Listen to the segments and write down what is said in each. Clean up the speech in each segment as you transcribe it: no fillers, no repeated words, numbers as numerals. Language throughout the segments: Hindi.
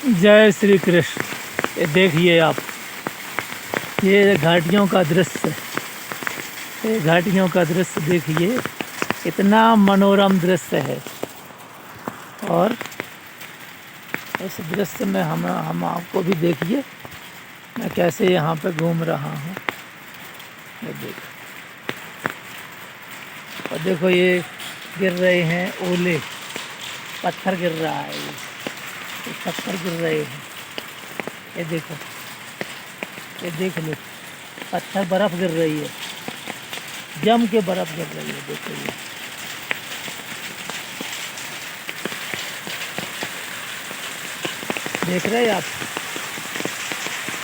जय श्री कृष्ण। ये देखिए आप, ये घाटियों का दृश्य, ये घाटियों का दृश्य देखिए, इतना मनोरम दृश्य है। और इस दृश्य में हम आपको भी देखिए, मैं कैसे यहाँ पे घूम रहा हूँ। ये देखो, और देखो ये गिर रहे हैं ओले, पत्थर गिर रहा है, ये पत्थर गिर रहे हैं। ये देखो, ये देख लो, पत्थर बर्फ़ गिर रही है, जम के बर्फ़ गिर रही है। देखो ये देख रहे हैं आप,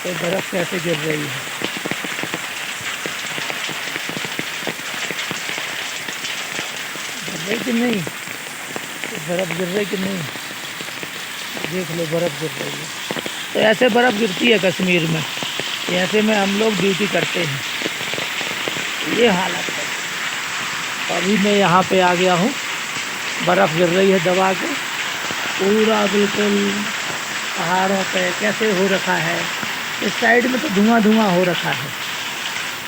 ये बर्फ़ कैसे गिर रही है। गिर रही कि नहीं, बर्फ़ गिर रही कि नहीं, देख लो बर्फ़ गिर रही है। तो ऐसे बर्फ़ गिरती है कश्मीर में, ऐसे में हम लोग ड्यूटी करते हैं। ये हालत है। तो अभी मैं यहाँ पे आ गया हूँ, बर्फ़ गिर रही है दबा के, पूरा बिल्कुल पहाड़ों पे कैसे हो रखा है। इस साइड में तो धुआं धुआं हो रखा है,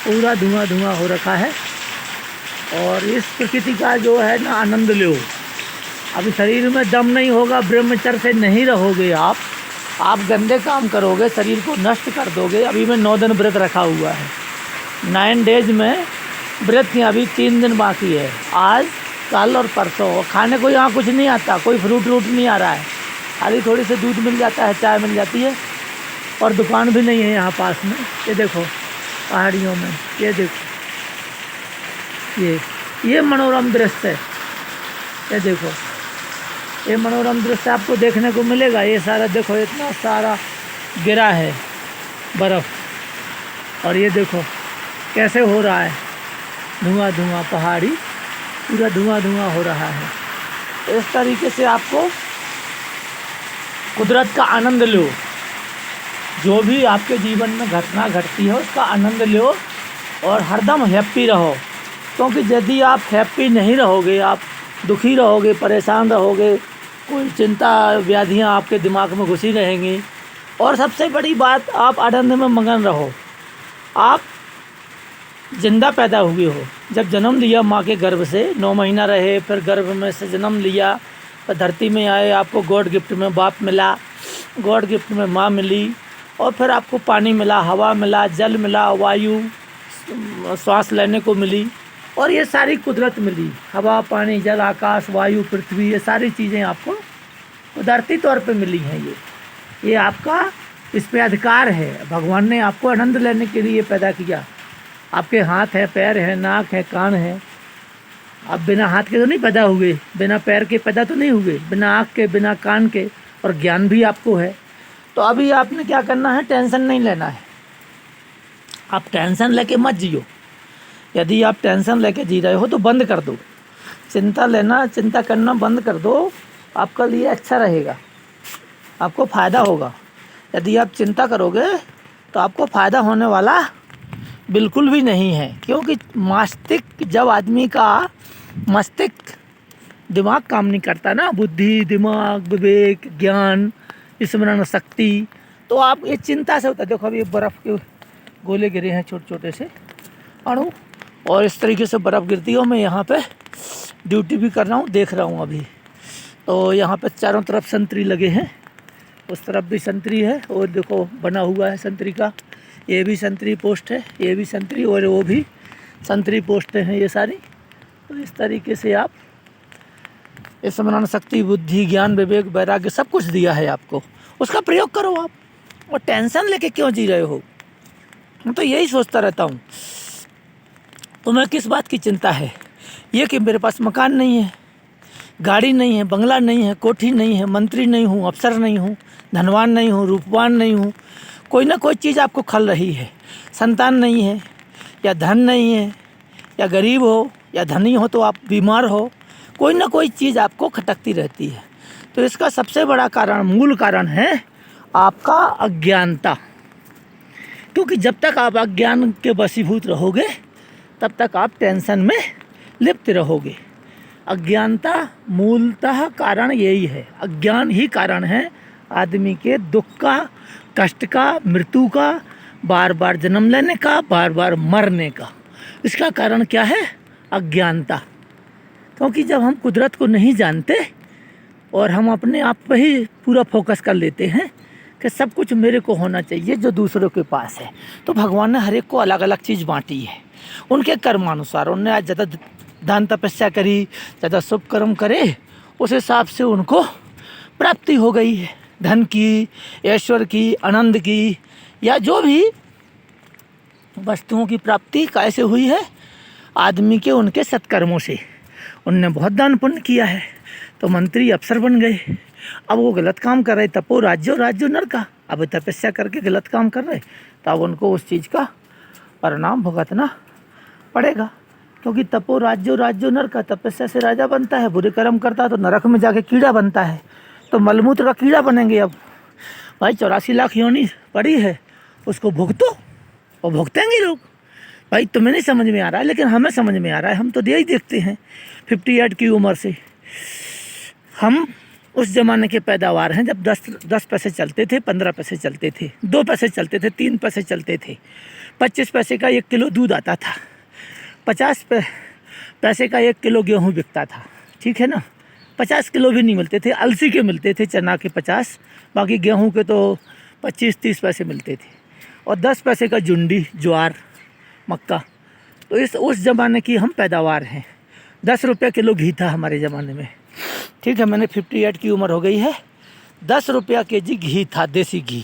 पूरा धुआं धुआं हो रखा है। और इस प्रकृति का जो है ना आनंद लो। अभी शरीर में दम नहीं होगा, ब्रह्मचर्य से नहीं रहोगे आप गंदे काम करोगे, शरीर को नष्ट कर दोगे। अभी मैं 9 दिन व्रत रखा हुआ है, 9 डेज में व्रत की, अभी 3 दिन बाकी है, आज कल और परसों। खाने को यहाँ कुछ नहीं आता, कोई फ्रूट व्रूट नहीं आ रहा है, खाली थोड़ी सी दूध मिल जाता है, चाय मिल जाती है, और दुकान भी नहीं है यहाँ पास में। ये देखो पहाड़ियों में, ये देखो ये मनोरम दृश्य है। ये देखो, ये मनोरम दृश्य आपको देखने को मिलेगा। ये सारा देखो, इतना सारा गिरा है बर्फ़, और ये देखो कैसे हो रहा है, धुआं धुआं, पहाड़ी पूरा धुआं धुआं हो रहा है। तो इस तरीके से आपको कुदरत का आनंद लो। जो भी आपके जीवन में घटना घटती है उसका आनंद लो, और हरदम हैप्पी रहो। क्योंकि यदि आप हैप्पी नहीं रहोगे, आप दुखी रहोगे, परेशान रहोगे, कोई चिंता व्याधियां आपके दिमाग में घुसी रहेंगी। और सबसे बड़ी बात, आप आनंद में मगन रहो। आप जिंदा पैदा हुए हो, जब जन्म लिया माँ के गर्भ से, 9 महीना रहे, फिर गर्भ में से जन्म लिया, फिर धरती में आए, आपको गॉड गिफ्ट में बाप मिला, गॉड गिफ्ट में माँ मिली, और फिर आपको पानी मिला, हवा मिला, जल मिला, वायु सांस लेने को मिली, और ये सारी कुदरत मिली। हवा, पानी, जल, आकाश, वायु, पृथ्वी, ये सारी चीज़ें आपको कुदरती तौर पे मिली हैं। ये आपका इस पे अधिकार है। भगवान ने आपको आनंद लेने के लिए पैदा किया। आपके हाथ है, पैर है, नाक है, कान है। आप बिना हाथ के तो नहीं पैदा हुए, बिना पैर के पैदा तो नहीं हुए, बिना आँख के, बिना कान के, और ज्ञान भी आपको है। तो अभी आपने क्या करना है, टेंशन नहीं लेना है। आप टेंशन लेके मत जियो। यदि आप टेंशन लेके जी रहे हो तो बंद कर दो, चिंता करना बंद कर दो। आपके लिए अच्छा रहेगा, आपको फ़ायदा होगा। यदि आप चिंता करोगे तो आपको फ़ायदा होने वाला बिल्कुल भी नहीं है। क्योंकि मस्तिष्क, जब आदमी का मस्तिष्क, दिमाग काम नहीं करता ना, बुद्धि, दिमाग, विवेक, ज्ञान, स्मरण शक्ति, तो आप ये चिंता से होता है। देखो अभी ये बर्फ़ के गोले गिरे हैं, छोटे छोटे से अणु, और इस तरीके से बर्फ़ गिरती है। मैं यहाँ पे ड्यूटी भी कर रहा हूँ, देख रहा हूँ अभी। तो यहाँ पे चारों तरफ संतरी लगे हैं, उस तरफ भी संतरी है, और देखो बना हुआ है संतरी का, ये भी संतरी पोस्ट है, ये भी संतरी, और वो भी संतरी पोस्टें हैं ये सारी। तो इस तरीके से आप स्मरण शक्ति, बुद्धि, ज्ञान, विवेक, वैराग्य सब कुछ दिया है आपको, उसका प्रयोग करो आप। और टेंशन लेके क्यों जी रहे हो? मैं तो यही सोचता रहता हूँ, तुम्हें किस बात की चिंता है? ये कि मेरे पास मकान नहीं है, गाड़ी नहीं है, बंगला नहीं है, कोठी नहीं है, मंत्री नहीं हूँ, अफसर नहीं हूँ, धनवान नहीं हूँ, रूपवान नहीं हूँ, कोई ना कोई चीज़ आपको खल रही है। संतान नहीं है, या धन नहीं है, या गरीब हो, या धनी हो तो आप बीमार हो, कोई ना कोई चीज़ आपको खटकती रहती है। तो इसका सबसे बड़ा कारण, मूल कारण है आपका अज्ञानता। क्योंकि जब तक आप अज्ञान के वशीभूत रहोगे तब तक आप टेंशन में लिप्त रहोगे। अज्ञानता मूलतः कारण यही है, अज्ञान ही कारण है आदमी के दुख का, कष्ट का, मृत्यु का, बार बार जन्म लेने का, बार बार मरने का। इसका कारण क्या है? अज्ञानता। क्योंकि जब हम कुदरत को नहीं जानते और हम अपने आप पर ही पूरा फोकस कर लेते हैं कि सब कुछ मेरे को होना चाहिए जो दूसरों के पास है, तो भगवान ने हर एक को अलग अलग चीज़ बांटी है उनके कर्मानुसार। उनने आज ज़्यादा दान तपस्या करी, ज़्यादा शुभ कर्म करे, उस हिसाब से उनको प्राप्ति हो गई है, धन की, ऐश्वर्य की, आनंद की, या जो भी वस्तुओं की प्राप्ति कैसे हुई है? आदमी के उनके सत्कर्मों से। उनने बहुत दान पुण्य किया है तो मंत्री अफसर बन गए। अब वो गलत काम कर रहे, तपो राज्यो राज्यो नरका, अब तपस्या करके गलत काम कर रहे, तो अब उनको उस चीज़ का परिणाम भुगतना पड़ेगा। क्योंकि तपो राज्यो राज्यो नरका, तपस्या से राजा बनता है, बुरे कर्म करता है तो नरक में जाके कीड़ा बनता है, तो मलमूत्र का कीड़ा बनेंगे। अब भाई 84 लाख योनि पड़ी है, उसको भुगतो और भुगतेंगे लोग। भाई तुम्हें नहीं समझ में आ रहा है, लेकिन हमें समझ में आ रहा है। हम तो यही देखते हैं 58 की उम्र से। हम उस ज़माने के पैदावार हैं जब 10 पैसे चलते थे, 15 पैसे चलते थे, 2 पैसे चलते थे, 3 पैसे चलते थे, 25 पैसे का 1 किलो दूध आता था, 50 पैसे का 1 किलो गेहूँ बिकता था, ठीक है ना। 50 किलो भी नहीं मिलते थे, अलसी के मिलते थे, चना के 50, बाकी गेहूँ के तो 25-30 पैसे मिलते थे, और 10 पैसे का जुंडी, ज्वार, मक्का। तो उस ज़माने की हम पैदावार हैं। 10 रुपये किलो घी था हमारे ज़माने में, ठीक है। मैंने 58 की उम्र हो गई है। 10 रुपया केजी घी था, देसी घी,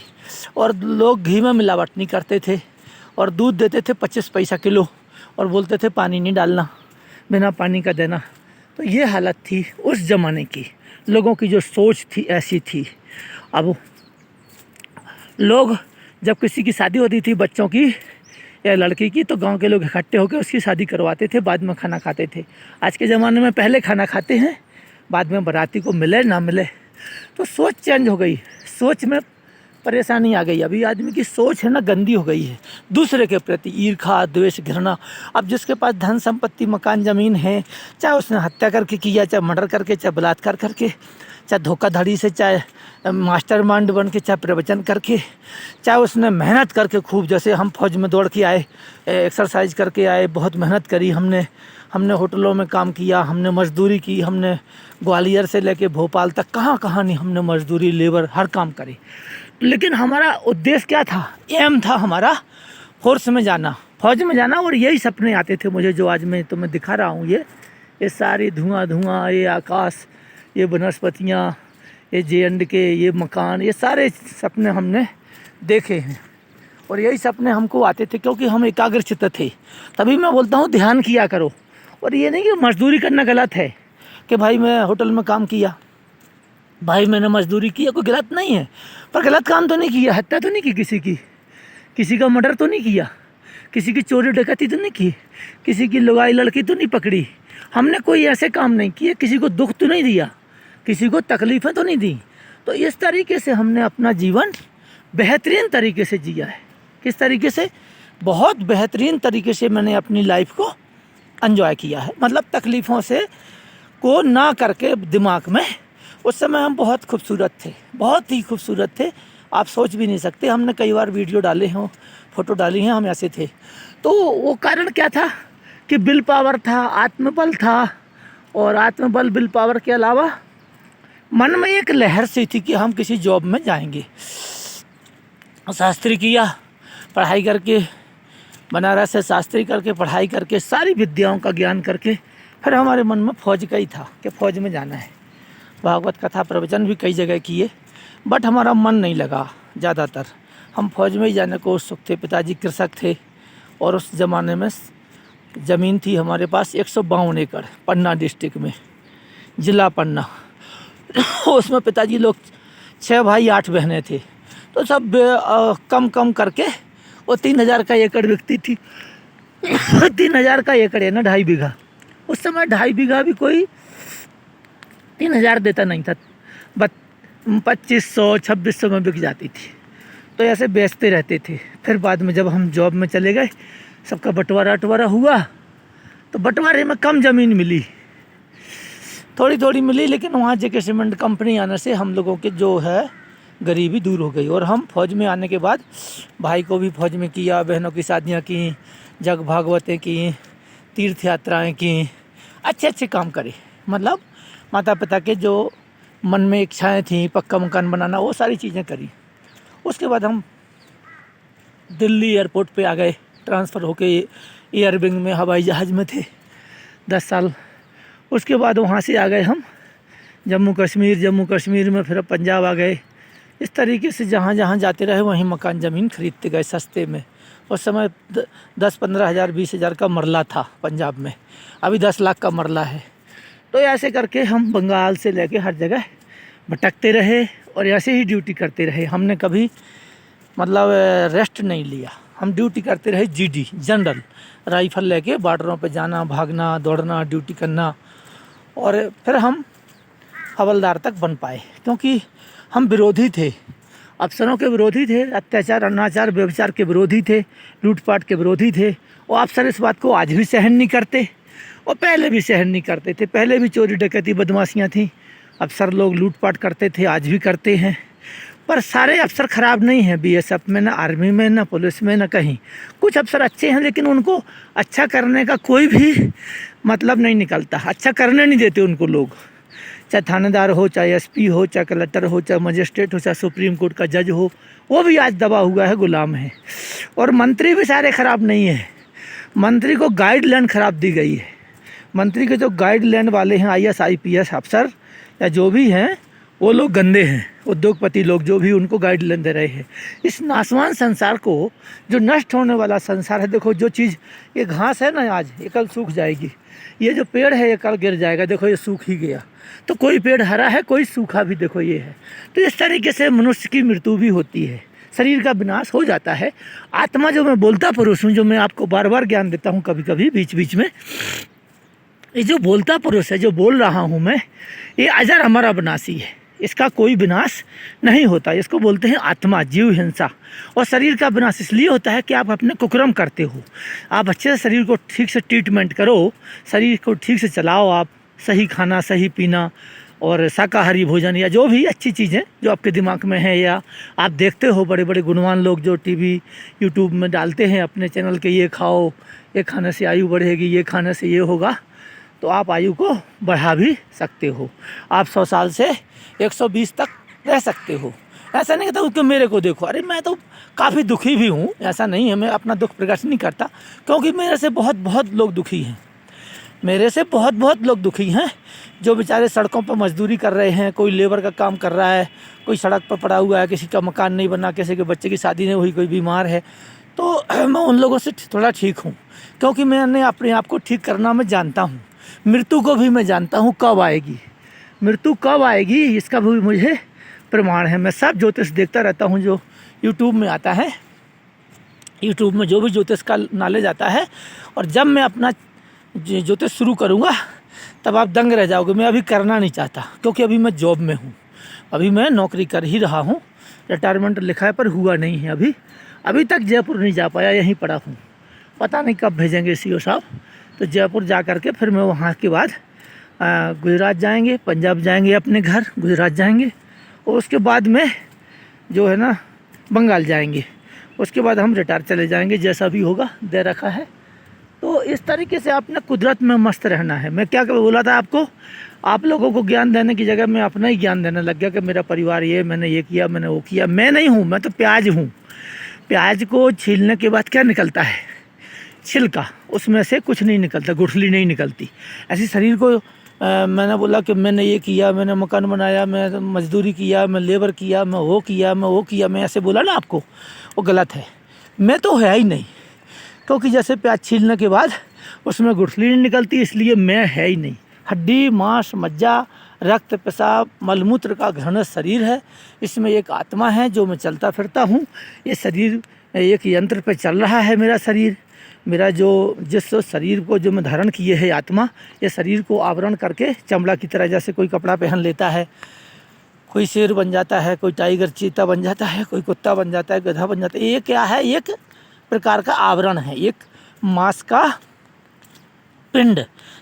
और लोग घी में मिलावट नहीं करते थे, और दूध देते थे 25 पैसा किलो, और बोलते थे पानी नहीं डालना, बिना पानी का देना। तो ये हालत थी उस ज़माने की, लोगों की जो सोच थी ऐसी थी। अब लोग जब किसी की शादी होती थी, बच्चों की या लड़की की, तो गांव के लोग इकट्ठे होकर उसकी शादी करवाते थे, बाद में खाना खाते थे। आज के ज़माने में पहले खाना खाते हैं, बाद में बाराती को मिले ना मिले। तो सोच चेंज हो गई, सोच में परेशानी आ गई। अभी आदमी की सोच है ना गंदी हो गई है, दूसरे के प्रति ईर्खा, द्वेष, घृणा। अब जिसके पास धन संपत्ति, मकान, ज़मीन है, चाहे उसने हत्या करके किया, चाहे मर्डर करके, चाहे बलात्कार करके, चाहे धोखाधड़ी से, चाहे मास्टरमाइंड बन के, चाहे प्रवचन करके, चाहे उसने मेहनत करके खूब, जैसे हम फौज में दौड़ के आए, एक्सरसाइज करके आए, बहुत मेहनत करी हमने होटलों में काम किया, हमने मजदूरी की, हमने ग्वालियर से लेके भोपाल तक कहाँ कहाँ नहीं हमने मजदूरी, लेबर, हर काम करी। लेकिन हमारा उद्देश्य क्या था? एम था हमारा फोर्स में जाना, फौज में जाना, और यही सपने आते थे मुझे जो आज मैं तुम्हें दिखा रहा हूँ। ये सारी धुआं, ये आकाश, ये वनस्पतियाँ, ये JNK, ये मकान, ये सारे सपने हमने देखे हैं, और यही सपने हमको आते थे क्योंकि हम एकाग्रचित्त थे। तभी मैं बोलता हूँ ध्यान किया करो। और ये नहीं कि मजदूरी करना गलत है, कि भाई मैं होटल में काम किया, भाई मैंने मजदूरी की, कोई गलत नहीं है, पर गलत काम तो नहीं किया, हत्या तो नहीं की किसी का मर्डर तो नहीं किया, किसी की चोरी डकैती तो नहीं की, किसी की लुगाई लड़की तो नहीं पकड़ी, हमने कोई ऐसे काम नहीं किए, किसी को दुख तो नहीं दिया, किसी को तकलीफ़ें तो नहीं दी। तो इस तरीके से हमने अपना जीवन बेहतरीन तरीके से जिया है। किस तरीके से? बहुत बेहतरीन तरीके से मैंने अपनी लाइफ को एंजॉय किया है, मतलब तकलीफ़ों से को ना करके दिमाग में। उस समय हम बहुत खूबसूरत थे, बहुत ही खूबसूरत थे, आप सोच भी नहीं सकते। हमने कई बार वीडियो डाले हों, फ़ोटो डाली हैं, हम ऐसे थे। तो वो कारण क्या था कि विल पावर था, आत्मबल था, और आत्मबल, विल पावर के अलावा मन में एक लहर सी थी कि हम किसी जॉब में जाएंगे। शास्त्री किया, पढ़ाई करके, बनारस से शास्त्री करके, पढ़ाई करके, सारी विद्याओं का ज्ञान करके, फिर हमारे मन में फौज का ही था कि फ़ौज में जाना है। भागवत कथा प्रवचन भी कई जगह किए, बट हमारा मन नहीं लगा ज़्यादातर। हम फौज में ही जाने को उत्सुक थे। पिताजी कृषक थे, और उस ज़माने में ज़मीन थी हमारे पास 152 एकड़, पन्ना डिस्ट्रिक्ट में, ज़िला पन्ना। उसमें पिताजी लोग 6 भाई 8 बहनें थे, तो सब कम कम करके वो 3000 का एकड़ बिकती थी। 3000 का एकड़ है ना, 2.5 बीघा। उस समय 2.5 बीघा भी कोई 3000 देता नहीं था, 2500-2600 में बिक जाती थी। तो ऐसे बेचते रहते थे। फिर बाद में जब हम जॉब में चले गए, सबका बंटवारा हुआ, तो बंटवारे में कम ज़मीन मिली, थोड़ी थोड़ी मिली, लेकिन वहाँ JK सीमेंट कंपनी आने से हम लोगों के जो है गरीबी दूर हो गई। और हम फौज में आने के बाद भाई को भी फौज में किया, बहनों की शादियाँ की, जग भागवतें की, तीर्थ यात्राएं की, अच्छे अच्छे काम करे। मतलब माता पिता के जो मन में इच्छाएं थी, पक्का मकान बनाना, वो सारी चीज़ें करी। उसके बाद हम दिल्ली एयरपोर्ट पे आ गए, ट्रांसफ़र होके एयर विंग में हवाई जहाज़ में थे 10 साल। उसके बाद वहाँ से आ गए हम जम्मू कश्मीर में फिर पंजाब आ गए। इस तरीके से जहाँ जहाँ जाते रहे वहीं मकान ज़मीन खरीदते गए सस्ते में। उस समय 10-15 हज़ार 20 हज़ार का मरला था पंजाब में, अभी 10 लाख का मरला है। तो ऐसे करके हम बंगाल से लेके हर जगह भटकते रहे और ऐसे ही ड्यूटी करते रहे। हमने कभी मतलब रेस्ट नहीं लिया, हम ड्यूटी करते रहे। जीडी जनरल राइफल लेके बॉर्डरों पे जाना, भागना, दौड़ना, ड्यूटी करना। और फिर हम हवलदार तक बन पाए, क्योंकि हम विरोधी थे, अफसरों के विरोधी थे, अत्याचार, अनाचार, व्यभिचार के विरोधी थे, लूटपाट के विरोधी थे। और अफसर इस बात को आज भी सहन नहीं करते और पहले भी सहन नहीं करते थे। पहले भी चोरी डकैती बदमाशियाँ थी, अफसर लोग लूटपाट करते थे, आज भी करते हैं। पर सारे अफसर ख़राब नहीं हैं, बीएसएफ में, ना आर्मी में, ना पुलिस में, ना कहीं। कुछ अफसर अच्छे हैं, लेकिन उनको अच्छा करने का कोई भी मतलब नहीं निकलता, अच्छा करने नहीं देते उनको लोग। चाहे थानेदार हो, चाहे एसपी हो, चाहे कलेक्टर हो, चाहे मजिस्ट्रेट हो, चाहे सुप्रीम कोर्ट का जज हो, वो भी आज दबा हुआ है, गुलाम है। और मंत्री भी सारे ख़राब नहीं है, मंत्री को गाइडलाइन ख़राब दी गई है। मंत्री के जो गाइडलाइन वाले हैं, IAS IPS अफसर या जो भी हैं, वो लोग गंदे हैं। उद्योगपति लोग जो भी उनको गाइडलाइन दे रहे हैं। इस नासवान संसार को, जो नष्ट होने वाला संसार है, देखो जो चीज़, ये घास है ना, आज ये कल सूख जाएगी। ये जो पेड़ है ये कल गिर जाएगा, देखो ये सूख ही गया। तो कोई पेड़ हरा है, कोई सूखा भी, देखो ये है। तो इस तरीके से मनुष्य की मृत्यु भी होती है, शरीर का विनाश हो जाता है। आत्मा, जो मैं बोलता पुरुष हूँ, जो मैं आपको बार बार ज्ञान देता हूँ कभी कभी बीच बीच में, ये जो बोलता पुरुष है, जो बोल रहा हूँ मैं, ये अजर अमर अविनाशी है, इसका कोई विनाश नहीं होता। इसको बोलते हैं आत्मा, जीव हिंसा। और शरीर का विनाश इसलिए होता है कि आप अपने कुकर्म करते हो। आप अच्छे से शरीर को ठीक से ट्रीटमेंट करो, शरीर को ठीक से चलाओ, आप सही खाना, सही पीना और शाकाहारी भोजन या जो भी अच्छी चीज़ें जो आपके दिमाग में है, या आप देखते हो बड़े बड़े गुणवान लोग जो टीवी यूट्यूब में डालते हैं अपने चैनल के, ये खाओ, ये खाने से आयु बढ़ेगी, ये खाने से ये होगा, तो आप आयु को बढ़ा भी सकते हो। आप 100 साल से 120 तक रह सकते हो। ऐसा नहीं कहता कि मेरे को देखो, अरे मैं तो काफ़ी दुखी भी हूँ, ऐसा नहीं है, मैं अपना दुख प्रकट नहीं करता, क्योंकि मेरे से बहुत बहुत लोग दुखी हैं। मेरे से बहुत बहुत लोग दुखी हैं, जो बेचारे सड़कों पर मजदूरी कर रहे हैं, कोई लेबर का काम कर रहा है, कोई सड़क पर पड़ा हुआ है, किसी का मकान नहीं बना, किसी के बच्चे की शादी नहीं हुई, कोई बीमार है। तो मैं उन लोगों से थोड़ा ठीक हूँ, क्योंकि मैंने अपने आप को ठीक करना मैं जानता हूँ। मृत्यु को भी मैं जानता हूँ कब आएगी, मृत्यु कब आएगी, इसका भी मुझे प्रमाण है। मैं सब ज्योतिष देखता रहता हूँ, जो यूट्यूब में आता है, यूट्यूब में जो भी ज्योतिष का नॉलेज आता है। और जब मैं अपना ज्योतिष शुरू करूँगा तब आप दंग रह जाओगे। मैं अभी करना नहीं चाहता, क्योंकि अभी मैं जॉब में हूँ, अभी मैं नौकरी कर ही रहा हूँ। रिटायरमेंट लिखा है पर हुआ नहीं है अभी तक जयपुर नहीं जा पाया, यहीं पड़ा हूँ। पता नहीं कब भेजेंगे CEO साहब। तो जयपुर जा कर के फिर मैं वहाँ के बाद गुजरात जाएंगे, पंजाब जाएंगे, अपने घर गुजरात जाएंगे, और उसके बाद में जो है ना बंगाल जाएंगे। उसके बाद हम रिटायर चले जाएंगे, जैसा भी होगा दे रखा है। तो इस तरीके से आपने कुदरत में मस्त रहना है। मैं क्या बोला था आपको, आप लोगों को ज्ञान देने की जगह मैं अपना ही ज्ञान देने लग गया कि मेरा परिवार ये, मैंने ये किया, मैंने वो किया। मैं नहीं हूँ, मैं तो प्याज हूँ। प्याज को छीलने के बाद क्या निकलता है, छिलका, उसमें से कुछ नहीं निकलता, गुठली नहीं निकलती। ऐसे शरीर को मैंने बोला कि मैंने ये किया, मैंने मकान बनाया, मैं मजदूरी किया, मैं लेबर किया, मैं वो किया, मैं वो किया, मैं ऐसे बोला ना आपको, वो गलत है। मैं तो है ही नहीं, क्योंकि जैसे प्याज छीलने के बाद उसमें गुठली नहीं निकलती, इसलिए मैं है ही नहीं। हड्डी, मांस, मज्जा, रक्त, पेशाब, मलमूत्र का घन शरीर है। इसमें एक आत्मा है जो मैं चलता फिरता हूँ। ये शरीर एक यंत्र पे चल रहा है। मेरा शरीर, मेरा जो जिस शरीर को जो मैं धारण किए है आत्मा, ये शरीर को आवरण करके चमड़ा की तरह जैसे कोई कपड़ा पहन लेता है, कोई शेर बन जाता है, कोई टाइगर चीता बन जाता है, कोई कुत्ता बन जाता है, गधा बन जाता है। ये क्या है, एक प्रकार का आवरण है, एक मांस का पिंड,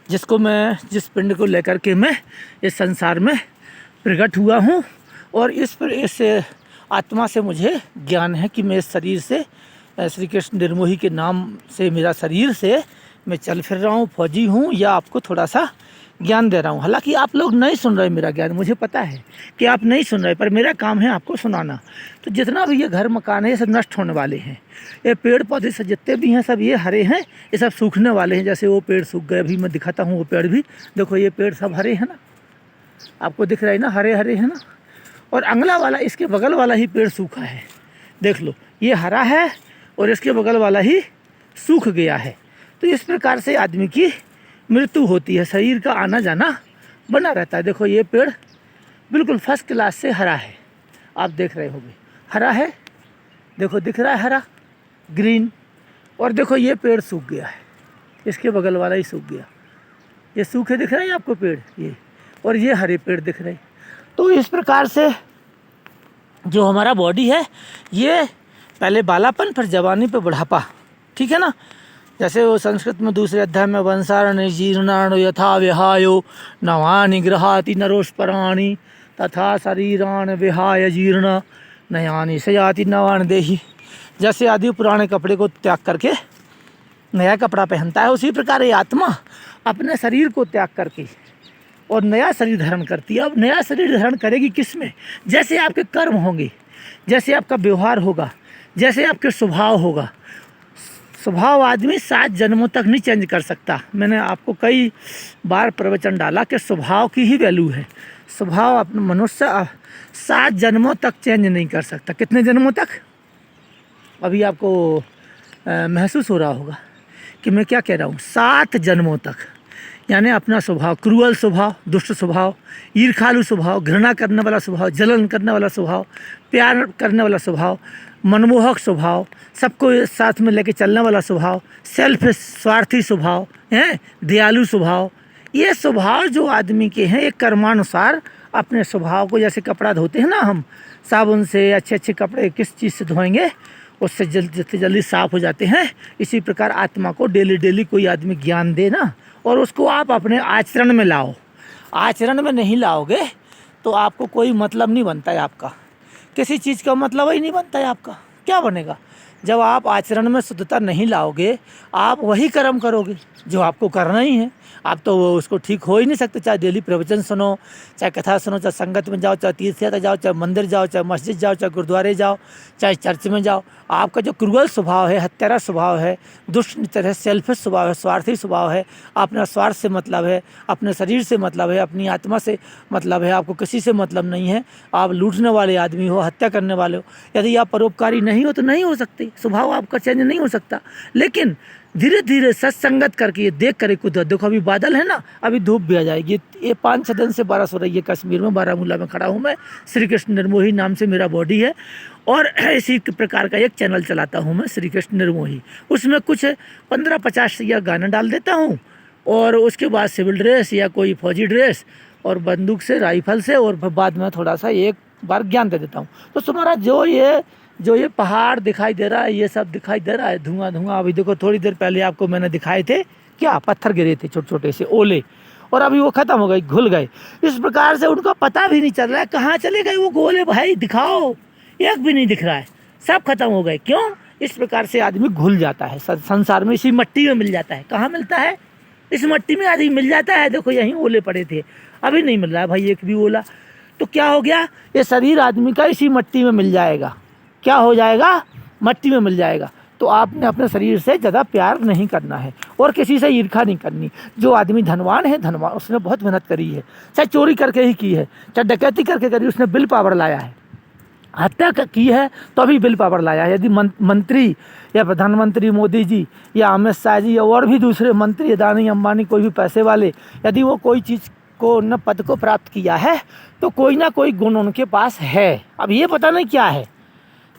जिसको मैं, जिस पिंड को लेकर के मैं इस संसार में प्रकट हुआ हूँ। और इस आत्मा से मुझे ज्ञान है कि मैं इस शरीर से श्री कृष्ण निर्मोही के नाम से मेरा शरीर से मैं चल फिर रहा हूँ, फौजी हूँ, या आपको थोड़ा सा ज्ञान दे रहा हूँ। हालांकि आप लोग नहीं सुन रहे मेरा ज्ञान, मुझे पता है कि आप नहीं सुन रहे, पर मेरा काम है आपको सुनाना। तो जितना भी ये घर मकान है ये सब नष्ट होने वाले हैं। ये पेड़ पौधे से जितने भी हैं सब ये हरे हैं, ये सब सूखने वाले हैं। जैसे वो पेड़ सूख गए, अभी मैं दिखाता हूँ वो पेड़ भी, देखो ये पेड़ सब हरे हैं ना, आपको दिख रहा है ना, हरे हरे हैं ना। और अगला वाला इसके बगल वाला ही पेड़ सूखा है, देख लो ये हरा है और इसके बगल वाला ही सूख गया है। तो इस प्रकार से आदमी की मृत्यु होती है, शरीर का आना जाना बना रहता है। देखो ये पेड़ बिल्कुल फर्स्ट क्लास से हरा है, आप देख रहे होंगे हरा है, देखो दिख रहा है हरा ग्रीन। और देखो ये पेड़ सूख गया है, इसके बगल वाला ही सूख गया, ये सूखे दिख रहे हैं आपको पेड़ ये, और ये हरे पेड़ दिख रहे हैं। तो इस प्रकार से जो हमारा बॉडी है ये पहले बालापन, फिर जवानी, पे बुढ़ापा, ठीक है ना। जैसे वो संस्कृत में दूसरे अध्याय में वंशारण जीर्णाण यथा विहायो नवानि गृहाति नरोष्पराणि तथा शरीरान विहाय जीर्ण नयानि सयाति नवान देही। जैसे आदि पुराने कपड़े को त्याग करके नया कपड़ा पहनता है, उसी प्रकार ये आत्मा अपने शरीर को त्याग करके और नया शरीर धारण करती है। अब नया शरीर धारण करेगी किस में? जैसे आपके कर्म होंगे, जैसे आपका व्यवहार होगा, जैसे आपके स्वभाव होगा। स्वभाव आदमी 7 जन्मों तक नहीं चेंज कर सकता। मैंने आपको कई बार प्रवचन डाला कि स्वभाव की ही वैल्यू है। स्वभाव अपने मनुष्य 7 जन्मों तक चेंज नहीं कर सकता। कितने जन्मों तक? अभी आपको महसूस हो रहा होगा कि मैं क्या कह रहा हूँ। 7 जन्मों तक, यानी अपना स्वभाव, क्रूअल स्वभाव, दुष्ट स्वभाव, ईर्खालु स्वभाव, घृणा करने वाला स्वभाव, जलन करने वाला स्वभाव, प्यार करने वाला स्वभाव, मनमोहक स्वभाव, सबको साथ में लेके चलने वाला स्वभाव, सेल्फ स्वार्थी स्वभाव है, दयालु स्वभाव। ये स्वभाव जो आदमी के हैं, एक कर्मानुसार अपने स्वभाव को, जैसे कपड़ा धोते हैं ना हम साबुन से, अच्छे अच्छे कपड़े किस चीज़ से धोएंगे उससे जितनी जल्दी साफ़ हो जाते हैं, इसी प्रकार आत्मा को डेली डेली कोई आदमी ज्ञान दे ना, और उसको आप अपने आचरण में लाओ। आचरण में नहीं लाओगे तो आपको कोई मतलब नहीं बनता है, आपका किसी चीज़ का मतलब ही नहीं बनता है। आपका क्या बनेगा? जब आप आचरण में शुद्धता नहीं लाओगे, आप वही कर्म करोगे जो आपको करना ही है। आप तो वो उसको ठीक हो ही नहीं सकते। चाहे डेली प्रवचन सुनो, चाहे कथा सुनो, चाहे संगत में जाओ, चाहे तीर्थ यात्रा जाओ, चाहे मंदिर जाओ, चाहे मस्जिद जाओ, चाहे गुरुद्वारे जाओ, चाहे चर्च में जाओ, आपका जो क्रूअल स्वभाव है, हत्यारा स्वभाव है, दुष्ट तरह सेल्फिश स्वभाव है, स्वार्थी स्वभाव है, अपना स्वार्थ से मतलब है, अपने शरीर से मतलब है, अपनी आत्मा से मतलब है, आपको किसी से मतलब नहीं है, आप लूटने वाले आदमी हो, हत्या करने वाले हो, यदि आप परोपकारी नहीं हो तो नहीं हो सकते, स्वभाव आपका चेंज नहीं हो सकता। लेकिन धीरे धीरे सत्संगत करके ये देख कर कुदरत, देखो अभी बादल है ना, अभी धूप भी आ जाएगी। ये 5-6 दिन से बारिश हो रही है कश्मीर में, बारामूला में खड़ा हूँ मैं। श्री कृष्ण निर्मोही नाम से मेरा बॉडी है, और इसी प्रकार का एक चैनल चलाता हूँ मैं, श्री कृष्ण निर्मोही। उसमें कुछ 15-50 या गाना डाल देता हूँ, और उसके बाद सिविल ड्रेस या कोई फौजी ड्रेस और बंदूक से, राइफल से, और बाद में थोड़ा सा एक बार ज्ञान दे देता हूँ। तो तुम्हारा जो ये पहाड़ दिखाई दे रहा है, ये सब दिखाई दे रहा है, धुआं धुआं। अभी देखो थोड़ी देर पहले आपको मैंने दिखाए थे क्या, पत्थर गिरे थे छोटे छोटे से ओले, और अभी वो ख़त्म हो गए, घुल गए। इस प्रकार से उनका पता भी नहीं चल रहा है कहाँ चले गए वो गोले। भाई दिखाओ, एक भी नहीं दिख रहा है, सब खत्म हो गए। क्यों? इस प्रकार से आदमी घुल जाता है संसार में। इसी मिट्टी में मिल जाता है। कहाँ मिलता है? इस मिट्टी में आदमी मिल जाता है। देखो यहीं ओले पड़े थे, अभी नहीं मिल रहा है भाई एक भी ओला। तो क्या हो गया? ये शरीर आदमी का इसी मिट्टी में मिल जाएगा। क्या हो जाएगा? मिट्टी में मिल जाएगा। तो आपने अपने शरीर से ज़्यादा प्यार नहीं करना है, और किसी से ईर्खा नहीं करनी। जो आदमी धनवान है, धनवान, उसने बहुत मेहनत करी है, चाहे चोरी करके ही की है, चाहे डकैती करके करी, उसने बिल पावर लाया है। हत्या की है तो अभी बिल पावर लाया है। यदि मंत्री या प्रधानमंत्री मोदी जी या अमित शाह जी और भी दूसरे मंत्री, अदानी अंबानी, कोई भी पैसे वाले, यदि वो कोई चीज़ को न पद को प्राप्त किया है तो कोई ना कोई गुण उनके पास है। अब ये पता नहीं क्या है,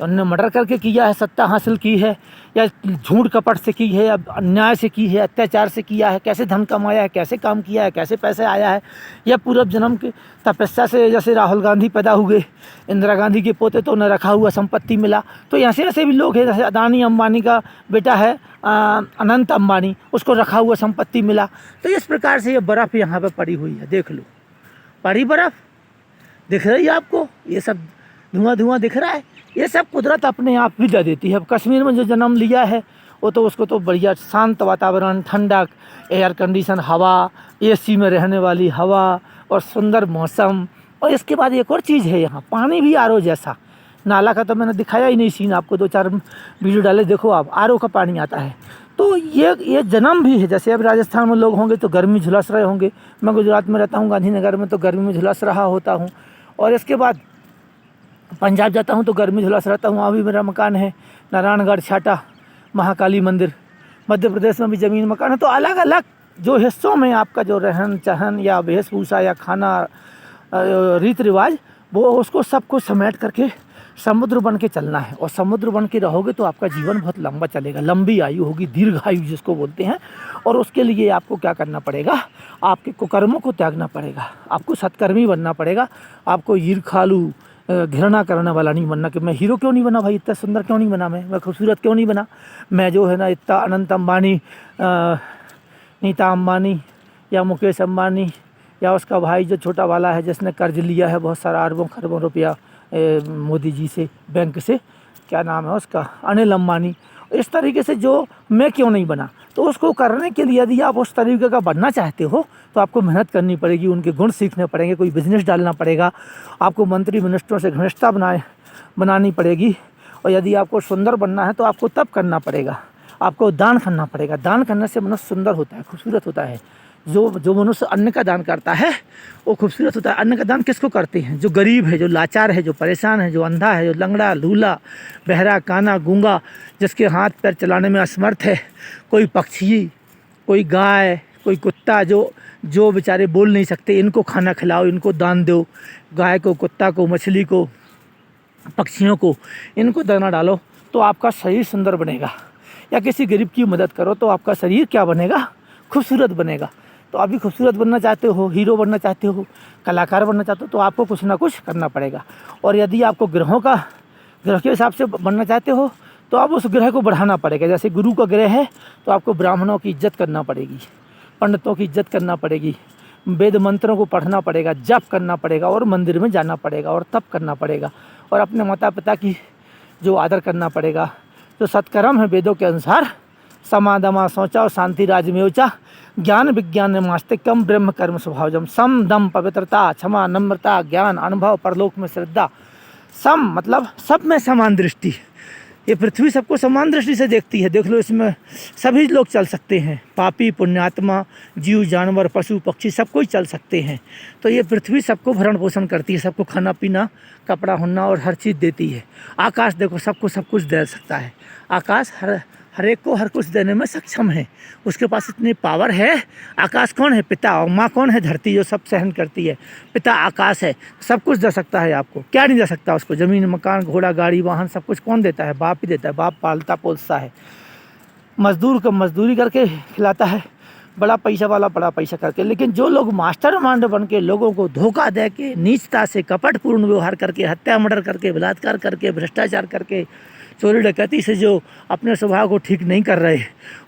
उन्होंने मर्डर करके किया है, सत्ता हासिल की है, या झूठ कपट से की है, या अन्याय से की है, अत्याचार से किया है, कैसे धन कमाया है, कैसे काम किया है, कैसे पैसे आया है, या पूर्व जन्म की तपस्या से, जैसे राहुल गांधी पैदा हुए, इंदिरा गांधी के पोते, तो उन्हें रखा हुआ संपत्ति मिला। तो ऐसे ऐसे भी लोग हैं, जैसे अदानी अंबानी का बेटा है अनंत अंबानी, उसको रखा हुआ संपत्ति मिला। तो इस प्रकार से ये बर्फ़ यहाँ पर पड़ी हुई है, देख लो, पड़ी बर्फ़ दिख रही है आपको? ये सब धुआं धुआं दिख रहा है, ये सब कुदरत अपने आप भी दे देती है। अब कश्मीर में जो जन्म लिया है वो तो उसको तो बढ़िया शांत वातावरण, ठंडक, एयर कंडीशन हवा, एसी में रहने वाली हवा और सुंदर मौसम। और इसके बाद एक और चीज़ है, यहाँ पानी भी आरओ जैसा। नाला का तो मैंने दिखाया ही नहीं सीन आपको, 2-4 वीडियो डाले, देखो आप, आरओ का पानी आता है। तो ये जन्म भी है। जैसे अब राजस्थान में लोग होंगे तो गर्मी झुलस रहे होंगे, मैं गुजरात में रहता हूँ गांधीनगर में, तो गर्मी में झुलस रहा होता हूँ। और इसके बाद पंजाब जाता हूँ तो गर्मी झुलस रहता हूँ। वहाँ भी मेरा मकान है, नारायणगढ़, छाटा, महाकाली मंदिर। मध्य प्रदेश में भी ज़मीन मकान है। तो अलग अलग जो हिस्सों में आपका जो रहन सहन या वेशभूषा या खाना, रीति रिवाज, वो उसको सबको समेट करके समुद्र बन के चलना है। और समुद्र बन के रहोगे तो आपका जीवन बहुत लंबा चलेगा, लंबी आयु होगी, दीर्घ आयु जिसको बोलते हैं। और उसके लिए आपको क्या करना पड़ेगा, आपके कुकर्मों को त्यागना पड़ेगा, आपको सत्कर्मी बनना पड़ेगा। आपको ईर्खालु, घृणा करने वाला नहीं बनना कि मैं हीरो क्यों नहीं बना भाई, इतना सुंदर क्यों नहीं बना, मैं खूबसूरत क्यों नहीं बना, मैं जो है ना इतना अनंत अंबानी, नीता अंबानी या मुकेश अंबानी या उसका भाई जो छोटा वाला है जिसने कर्ज लिया है बहुत सारा अरबों खरबों रुपया मोदी जी से, बैंक से, क्या नाम है उसका, अनिल अंबानी। इस तरीके से जो मैं क्यों नहीं बना। तो उसको करने के लिए यदि आप उस तरीके का बनना चाहते हो तो आपको मेहनत करनी पड़ेगी, उनके गुण सीखने पड़ेंगे, कोई बिजनेस डालना पड़ेगा, आपको मंत्री मिनिस्टरों से घनिष्ठता बनानी पड़ेगी। और यदि आपको सुंदर बनना है तो आपको तब करना पड़ेगा, आपको दान करना पड़ेगा। दान करने से मनुष्य सुंदर होता है, खूबसूरत होता है। जो मनुष्य अन्न का दान करता है वो खूबसूरत होता है। अन्न का दान किसको करते हैं, जो गरीब है, जो लाचार है, जो परेशान है, जो अंधा है, जो लंगड़ा, लूला, बहरा, काना, गूंगा, जिसके हाथ पैर चलाने में असमर्थ है, कोई पक्षी, कोई गाय, कोई कुत्ता, जो बेचारे बोल नहीं सकते, इनको खाना खिलाओ, इनको दान दो। गाय को, कुत्ता को, मछली को, पक्षियों को, इनको दाना डालो तो आपका शरीर सुंदर बनेगा। या किसी गरीब की मदद करो तो आपका शरीर क्या बनेगा, खूबसूरत बनेगा। तो आप भी खूबसूरत बनना चाहते हो, हीरो बनना चाहते हो, कलाकार बनना चाहते हो, तो आपको कुछ ना कुछ करना पड़ेगा। और यदि आपको ग्रह के हिसाब से बनना चाहते हो तो आप उस ग्रह को बढ़ाना पड़ेगा। जैसे गुरु का ग्रह है तो आपको ब्राह्मणों की इज्जत करना पड़ेगी, पंडितों की इज्जत करना पड़ेगी, वेद मंत्रों को पढ़ना पड़ेगा, जप करना पड़ेगा, और मंदिर में जाना पड़ेगा, और तप करना पड़ेगा, और अपने माता पिता की जो आदर करना पड़ेगा। जो सत्कर्म है वेदों के अनुसार, समादमा शौचा शांति राजमेवचा, ज्ञान विज्ञान मास्तिकम ब्रह्म कर्म स्वभावजम, सम दम पवित्रता क्षमा नम्रता ज्ञान अनुभव परलोक में श्रद्धा। सम मतलब सब में समान दृष्टि। ये पृथ्वी सबको समान दृष्टि से देखती है। देख लो, इसमें सभी लोग चल सकते हैं, पापी पुण्यात्मा, जीव जानवर, पशु पक्षी, सब कोई चल सकते हैं। तो ये पृथ्वी सबको भरण पोषण करती है, सबको खाना पीना, कपड़ा होना और हर चीज़ देती है। आकाश देखो, सबको सब कुछ दे सकता है। आकाश हर एक को हर कुछ देने में सक्षम है, उसके पास इतनी पावर है। आकाश कौन है, पिता, और माँ कौन है, धरती, जो सब सहन करती है। पिता आकाश है, सब कुछ दे सकता है आपको, क्या नहीं दे सकता उसको, ज़मीन मकान घोड़ा गाड़ी वाहन सब कुछ कौन देता है, बाप ही देता है। बाप पालता पोसता है, मजदूर को मजदूरी करके खिलाता है, बड़ा पैसा वाला बड़ा पैसा करके। लेकिन जो लोग मास्टरमाइंड बन के लोगों को धोखा दे के, नीचता से, कपटपूर्ण व्यवहार करके, हत्या मर्डर करके, बलात्कार करके, भ्रष्टाचार करके, चोरी डकैती से जो अपने स्वभाव को ठीक नहीं कर रहे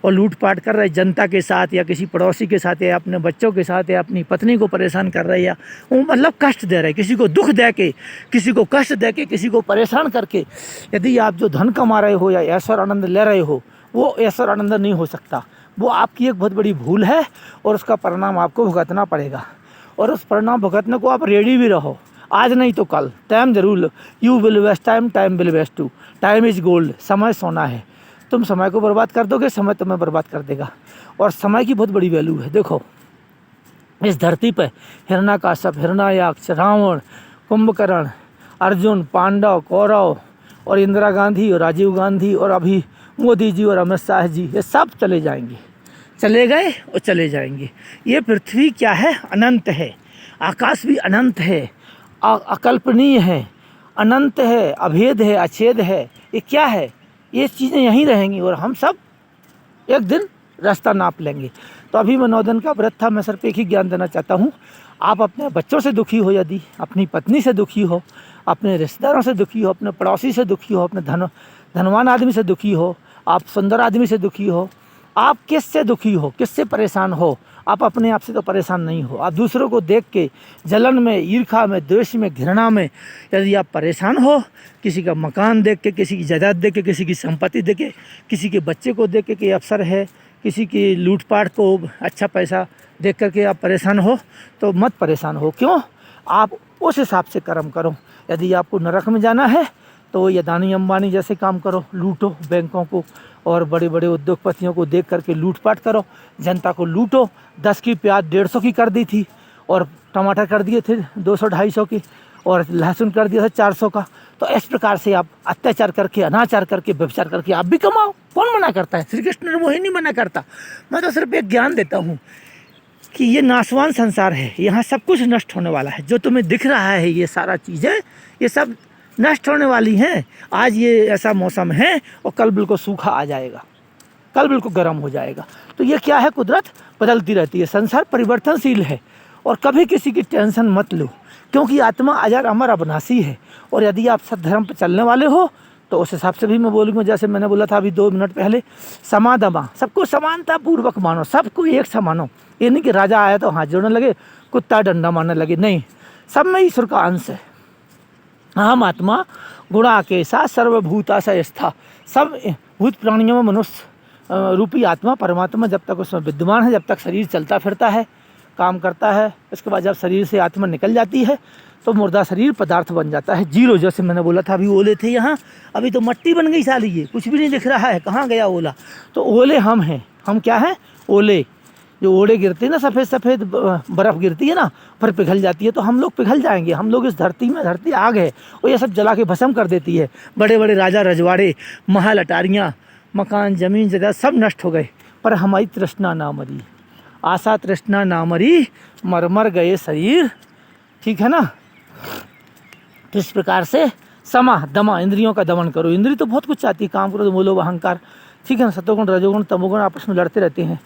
और लूटपाट कर रहे जनता के साथ, या किसी पड़ोसी के साथ, या अपने बच्चों के साथ, या अपनी पत्नी को परेशान कर रहे, या वो मतलब कष्ट दे रहे, किसी को दुख दे के, किसी को कष्ट दे के, किसी को परेशान करके, यदि आप जो धन कमा रहे हो या ऐश्वर्य आनंद ले रहे हो, वो ऐश्वर्य आनंद नहीं हो सकता। वो आपकी एक बहुत बड़ी भूल है और उसका परिणाम आपको भुगतना पड़ेगा। और उस परिणाम भुगतने को आप रेडी भी रहो, आज नहीं तो कल। टाइम जरूर लो, you will waste time, time will waste you, time is gold. समय सोना है, तुम समय को बर्बाद कर दोगे, समय तुम्हें बर्बाद कर देगा। और समय की बहुत बड़ी वैल्यू है। देखो, इस धरती पर हिरण्याकश्यप, हिरण्याक्ष, रावण, कुंभकर्ण, अर्जुन, पांडव, कौरव, और इंदिरा गांधी और राजीव गांधी, और अभी मोदी जी और अमित शाह जी, ये सब चले जाएंगे, चले गए और चले जाएंगे। ये पृथ्वी क्या है, अनंत है। आकाश भी अनंत है, अकल्पनीय है, अनंत है, अभेद है, अछेद है। ये क्या है, ये चीज़ें यहीं रहेंगी और हम सब एक दिन रास्ता नाप लेंगे। तो अभी मैं 9 दिन का व्रत था, मैं सिर्फ एक ही ज्ञान देना चाहता हूँ। आप अपने बच्चों से दुखी हो, यदि अपनी पत्नी से दुखी हो, अपने रिश्तेदारों से दुखी हो, अपने पड़ोसी से दुखी हो, अपने धनवान आदमी से दुखी हो, आप सुंदर आदमी से दुखी हो, आप किससे दुखी हो, किससे परेशान हो? आप अपने आप से तो परेशान नहीं हो। आप दूसरों को देख के जलन में, ईर्खा में, द्वेष में, घृणा में यदि आप परेशान हो, किसी का मकान देख के, किसी की जायदाद देख के, किसी की संपत्ति देख के, किसी के बच्चे को देख के कि अफसर है, किसी की लूटपाट को अच्छा पैसा देख करके आप परेशान हो, तो मत परेशान हो। क्यों? आप उस हिसाब से कर्म करो। यदि आपको नरक में जाना है तो ये अदानी अंबानी जैसे काम करो, लूटो बैंकों को और बड़े बड़े उद्योगपतियों को देख करके लूटपाट करो, जनता को लूटो। 10 की प्याज 150 की कर दी थी, और टमाटर कर दिए थे 200-250 की, और लहसुन कर दिया था 400 का। तो इस प्रकार से आप अत्याचार करके, अनाचार करके, व्यभिचार करके आप भी कमाओ। कौन मना करता है? श्री कृष्ण ने वही नहीं मना करता। मैं तो सिर्फ एक ज्ञान देता हूँ कि ये नाशवान संसार है, यहाँ सब कुछ नष्ट होने वाला है। जो तुम्हें दिख रहा है ये सारा चीज़ें, ये सब नष्ट होने वाली हैं। आज ये ऐसा मौसम है और कल बिल्कुल सूखा आ जाएगा, कल बिल्कुल गर्म हो जाएगा। तो ये क्या है? कुदरत बदलती रहती है, संसार परिवर्तनशील है। और कभी किसी की टेंशन मत लो, क्योंकि आत्मा अजर अमर अविनाशी है। और यदि आप सद्धर्म पर चलने वाले हो तो उस हिसाब से भी मैं बोलूँगा, जैसे मैंने बोला था अभी 2 मिनट पहले, समादमा, सबको समानता पूर्वक मानो, सबको एक सा मानो। ये नहीं कि राजा आया तो हाथ जोड़ने लगे, कुत्ता डंडा मारने लगे, नहीं। सब में ईश्वर का अंश है। अहम आत्मा गुणाकेशा सर्वभूताशय स्था। सब भूत प्राणियों में मनुष्य रूपी आत्मा परमात्मा जब तक उसमें विद्यमान है, जब तक शरीर चलता फिरता है, काम करता है, इसके बाद जब शरीर से आत्मा निकल जाती है तो मुर्दा शरीर पदार्थ बन जाता है, जीरो। जैसे मैंने बोला था अभी ओले थे यहाँ, अभी तो मट्टी बन गई साली, ये कुछ भी नहीं दिख रहा है, कहाँ गया ओला? तो ओले हम हैं। हम क्या हैं? ओले। जो ओले गिरते हैं ना, सफ़ेद सफ़ेद बर्फ़ गिरती है ना, फिर पिघल जाती है, तो हम लोग पिघल जाएंगे। हम लोग इस धरती में, धरती आग है, और ये सब जला के भस्म कर देती है। बड़े बड़े राजा रजवाड़े, महल अटारियाँ, मकान, ज़मीन, जगह सब नष्ट हो गए, पर हमारी तृष्णा ना मरी, आशा तृष्णा ना मरी, मर मर गए शरीर। ठीक है ना? तो इस प्रकार से समा दमा, इंद्रियों का दमन करो। इंद्रिय तो बहुत कुछ चाहती है, काम करो तो बोलो अहंकार। ठीक है ना? सतोगुण रजोगुण तमोगुण आपस में लड़ते रहते हैं।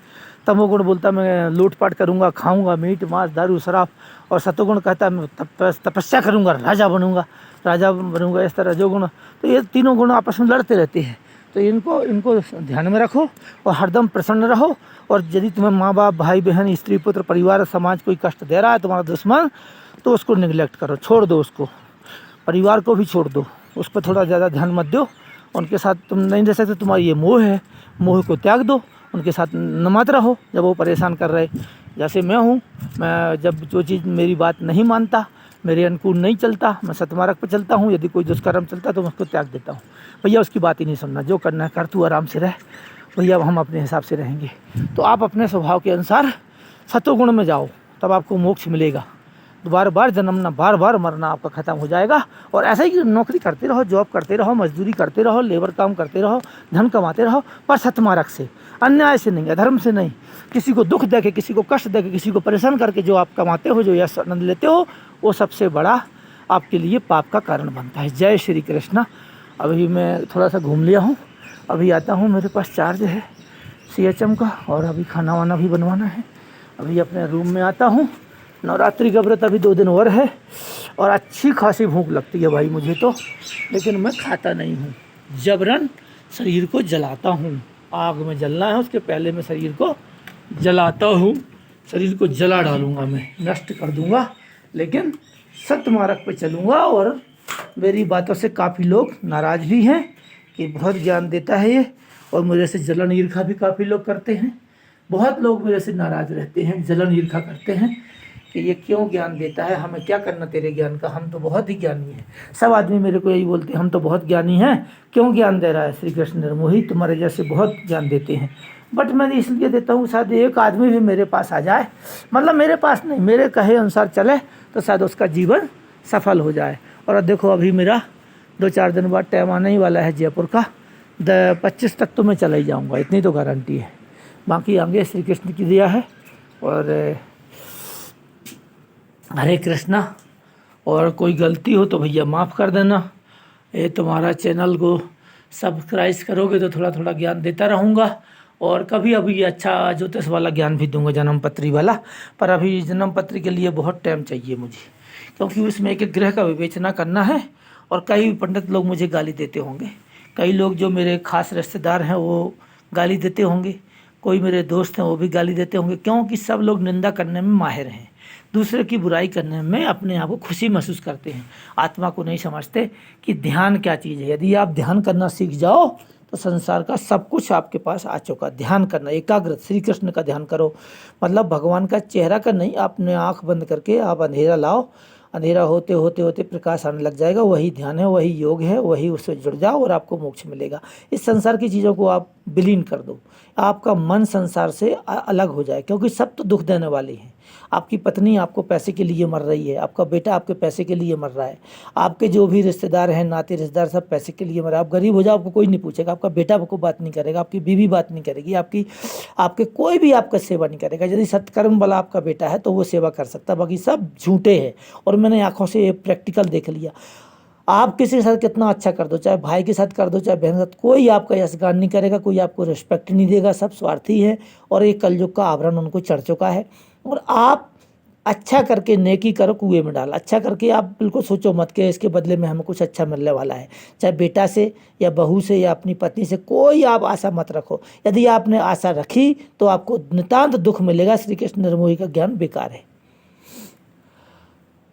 तमोगुण बोलता मैं लूटपाट करूंगा, खाऊंगा मीट मांस दारू शराब, और सतोगुण कहता मैं तपस्या करूंगा, राजा बनूंगा। इस तरह रजोगुण, तो ये तीनों गुण आपस में लड़ते रहते हैं। तो इनको ध्यान में रखो और हरदम प्रसन्न रहो। और यदि तुम्हें माँ बाप, भाई बहन, स्त्री पुत्र, परिवार, समाज कोई कष्ट दे रहा है, तुम्हारा दुश्मन, तो उसको निगलेक्ट करो, छोड़ दो उसको। परिवार को भी छोड़ दो, उस पर थोड़ा ज़्यादा ध्यान मत दो। उनके साथ तुम नहीं रह सकते, तुम्हारी ये मोह है, मोह को त्याग दो। उनके साथ न मत रहो जब वो परेशान कर रहे। जैसे मैं हूँ, मैं जब जो चीज़ मेरी बात नहीं मानता, मेरे अनुकूल नहीं चलता, मैं सतमार्ग पर चलता हूँ। यदि कोई दुष्कर्म चलता तो मैं उसको त्याग देता हूँ। भैया उसकी बात ही नहीं सुनना, जो करना है कर, तू आराम से रह भैया, हम अपने हिसाब से रहेंगे। तो आप अपने स्वभाव के अनुसार सतोगुण में जाओ, तब आपको मोक्ष मिलेगा। बार बार जन्मना, बार बार मरना आपका ख़त्म हो जाएगा। और ऐसे ही नौकरी करते रहो, जॉब करते रहो, मजदूरी करते रहो, लेबर काम करते रहो, धन कमाते रहो, पर सतमार्ग से, अन्याय से नहीं, अधर्म से नहीं। किसी को दुख देके, किसी को कष्ट देके, किसी को परेशान करके जो आप कमाते हो, जो यश आनंद लेते हो, वो सबसे बड़ा आपके लिए पाप का कारण बनता है। जय श्री कृष्ण। अभी मैं थोड़ा सा घूम लिया हूँ, अभी आता हूँ। मेरे पास चार्ज है CHM का, और अभी खाना वाना भी बनवाना है। अभी अपने रूम में आता हूँ। नवरात्रि का व्रत अभी 2 दिन और है, और अच्छी खासी भूख लगती है भाई मुझे तो, लेकिन मैं खाता नहीं हूँ, जबरन शरीर को जलाता हूँ। आग में जलना है, उसके पहले मैं शरीर को जलाता हूँ। शरीर को जला डालूँगा, मैं नष्ट कर दूँगा, लेकिन सतमार्ग पे चलूँगा। और मेरी बातों से काफ़ी लोग नाराज़ भी हैं कि बहुत ज्ञान देता है ये, और मेरे से जलन ईर्खा भी काफ़ी लोग करते हैं। बहुत लोग मेरे से नाराज़ रहते हैं, जलन ईर्खा करते हैं कि ये क्यों ज्ञान देता है, हमें क्या करना तेरे ज्ञान का, हम तो बहुत ही ज्ञानी हैं। सब आदमी मेरे को यही बोलते हैं, हम तो बहुत ज्ञानी हैं, क्यों ज्ञान दे रहा है? श्री कृष्ण निर्मोही तुम्हारे जैसे बहुत ज्ञान देते हैं। बट मैंने इसलिए देता हूँ, शायद एक आदमी भी मेरे पास आ जाए, मतलब मेरे पास नहीं, मेरे कहे अनुसार चले, तो शायद उसका जीवन सफल हो जाए। और देखो अभी मेरा 2-4 दिन बाद टाइम आने ही वाला है जयपुर का, 25 तक तो मैं चला ही जाऊँगा, इतनी तो गारंटी है। बाकी आगे श्री कृष्ण की दिया है। और हरे कृष्णा। और कोई गलती हो तो भैया माफ़ कर देना। ये तुम्हारा चैनल को सब्सक्राइब करोगे तो थोड़ा थोड़ा ज्ञान देता रहूँगा, और कभी अभी अच्छा ज्योतिष वाला ज्ञान भी दूंगा, जन्म पत्री वाला। पर अभी जन्म पत्री के लिए बहुत टाइम चाहिए मुझे, क्योंकि उसमें एक एक ग्रह का विवेचना करना है। और कई पंडित लोग मुझे गाली देते होंगे, कई लोग जो मेरे खास रिश्तेदार हैं वो गाली देते होंगे, कोई मेरे दोस्त हैं वो भी गाली देते होंगे, क्योंकि सब लोग निंदा करने में माहिर हैं, दूसरे की बुराई करने में अपने आप को खुशी महसूस करते हैं, आत्मा को नहीं समझते कि ध्यान क्या चीज़ है। यदि आप ध्यान करना सीख जाओ तो संसार का सब कुछ आपके पास आ चुका। ध्यान करना, एकाग्र श्री कृष्ण का ध्यान करो, मतलब भगवान का चेहरा का नहीं, आपने आँख बंद करके आप अंधेरा लाओ, अंधेरा होते होते होते प्रकाश आने लग जाएगा। वही ध्यान है, वही योग है, वही उससे जुड़ जाओ और आपको मोक्ष मिलेगा। इस संसार की चीज़ों को आप विलीन कर दो, आपका मन संसार से अलग हो जाए, क्योंकि सब तो दुख देने वाली हैं। आपकी पत्नी आपको पैसे के लिए मर रही है, आपका बेटा आपके पैसे के लिए मर रहा है, आपके जो भी रिश्तेदार हैं, नाते रिश्तेदार सब पैसे के लिए मर रहे हैं। आप गरीब हो जाओ, आपको कोई नहीं पूछेगा, आपका बेटा आपको बात नहीं करेगा, आपकी बीवी बात नहीं करेगी, आपके कोई भी आपका सेवा नहीं करेगा। यदि सत्कर्म वाला आपका बेटा है तो वो सेवा कर सकता है, बाकी सब झूठे हैं। और मैंने आंखों से ये प्रैक्टिकल देख लिया। आप किसी के साथ कितना अच्छा कर दो, चाहे भाई के साथ कर दो, चाहे बहन के साथ, कोई आपका यशगान नहीं करेगा, कोई आपको रिस्पेक्ट नहीं देगा, सब स्वार्थी है। और एक कलयुग का आवरण उनको चढ़ चुका है। और आप अच्छा करके नेकी करो, कुएं में डाल। अच्छा करके आप बिल्कुल सोचो मत कि इसके बदले में हमें कुछ अच्छा मिलने वाला है, चाहे बेटा से या बहू से या अपनी पत्नी से, कोई आप आशा मत रखो। यदि आपने आशा रखी तो आपको नितांत दुख मिलेगा। श्री कृष्ण निर्मोही का ज्ञान बेकार है,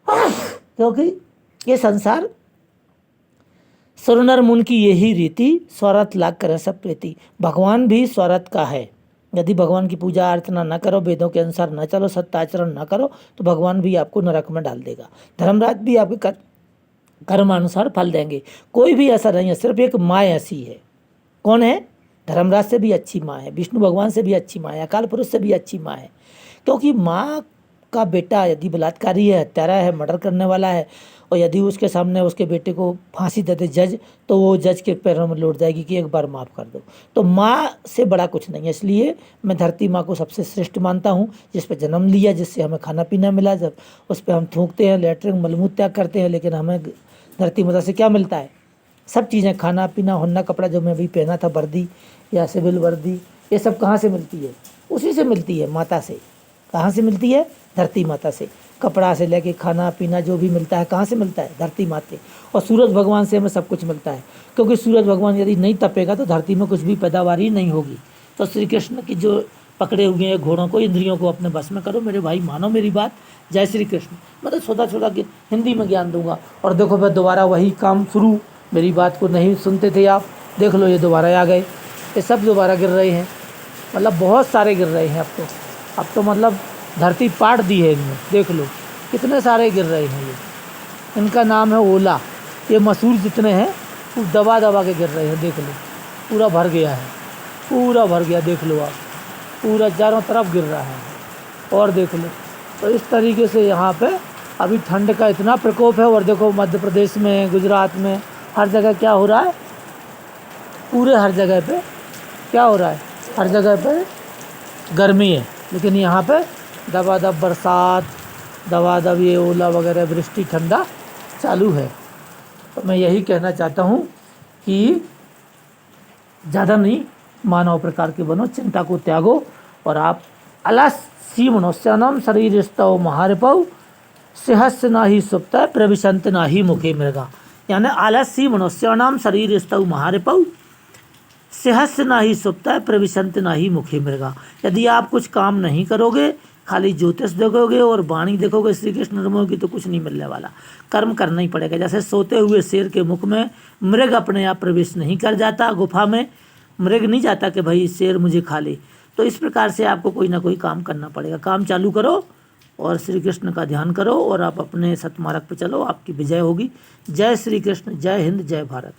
क्योंकि ये संसार सुरनर मुन की यही रीति, स्वरत लाग कर सब प्रीति। भगवान भी स्वरत का है। यदि भगवान की पूजा अर्चना न करो, वेदों के अनुसार न चलो, सत्याचरण न करो, तो भगवान भी आपको नरक में डाल देगा। धर्मराज भी आपके कर्मानुसार फल देंगे। कोई भी ऐसा नहीं है, सिर्फ एक माँ ऐसी है। कौन है? धर्मराज से भी अच्छी माँ है, विष्णु भगवान से भी अच्छी माँ है, अकाल पुरुष से भी अच्छी माँ है। क्योंकि माँ का बेटा यदि बलात्कारी है, हत्यारा है, मर्डर करने वाला है, और यदि उसके सामने उसके बेटे को फांसी दे दे जज, तो वो जज के पैरों में लौट जाएगी कि एक बार माफ़ कर दो। तो माँ से बड़ा कुछ नहीं है। इसलिए मैं धरती माँ को सबसे श्रेष्ठ मानता हूँ, जिस पे जन्म लिया, जिससे हमें खाना पीना मिला। जब उस पर हम थूकते हैं, लेटरिन मलमूत्र त्याग करते हैं, लेकिन हमें धरती माता से क्या मिलता है? सब चीज़ें, खाना पीना, होना, कपड़ा, जो मैं भी पहना था, वर्दी या सिविल वर्दी, ये सब कहाँ से मिलती है? उसी से मिलती है, माता से। कहाँ से मिलती है? धरती माता से। कपड़ा से लेके खाना पीना जो भी मिलता है, कहाँ से मिलता है? धरती माते। और सूरज भगवान से हमें सब कुछ मिलता है, क्योंकि सूरज भगवान यदि नहीं तपेगा तो धरती में कुछ भी पैदावार ही नहीं होगी। तो श्री कृष्ण की जो पकड़े हुए हैं घोड़ों को, इंद्रियों को अपने बस में करो। मेरे भाई मानो मेरी बात। जय श्री कृष्ण। मैं तो छोटा छोटा हिंदी में ज्ञान दूंगा। और देखो मैं दोबारा वही काम शुरू, मेरी बात को नहीं सुनते थे आप, देख लो ये दोबारा आ गए, ये सब दोबारा गिर रहे हैं। मतलब बहुत सारे गिर रहे हैं अब तो मतलब धरती पाट दी है इनमें, देख लो कितने सारे गिर रहे हैं। ये इनका नाम है ओला। ये मसूर जितने हैं वो दबा दबा के गिर रहे हैं, देख लो पूरा भर गया है, पूरा भर गया, देख लो आप, पूरा चारों तरफ गिर रहा है। और देख लो, तो इस तरीके से यहाँ पे अभी ठंड का इतना प्रकोप है। और देखो मध्य प्रदेश में, गुजरात में, हर जगह क्या हो रहा है, पूरे हर जगह पे क्या हो रहा है, हर जगह पे गर्मी है, लेकिन यहाँ पे दबादब बरसात, दबादब ये ओला वगैरह, वृष्टि, ठंडा चालू है। तो मैं यही कहना चाहता हूँ कि ज़्यादा नहीं, मानव प्रकार के बनो, चिंता को त्यागो, और आप अलसी मनुष्यानाम शरीर स्तव महारिपौ सहस्य नाही सुप्त प्रविशंत नाही मुखे मृगा। यानी आलसी मनुष्यानाम शरीर स्तव महारिपौ सहस्य नाही सुप्त प्रविशंत नाही मुखे मृगा। यदि आप कुछ काम नहीं करोगे, खाली ज्योतिष देखोगे और वाणी देखोगे श्री कृष्ण निर्मोही की, तो कुछ नहीं मिलने वाला। कर्म करना ही पड़ेगा। जैसे सोते हुए शेर के मुख में मृग अपने आप प्रवेश नहीं कर जाता, गुफा में मृग नहीं जाता कि भाई शेर मुझे खा ले। तो इस प्रकार से आपको कोई ना कोई काम करना पड़ेगा। काम चालू करो और श्री कृष्ण का ध्यान करो और आप अपने सतमार्ग पे चलो, आपकी विजय होगी। जय श्री कृष्ण, जय हिंद, जय भारत।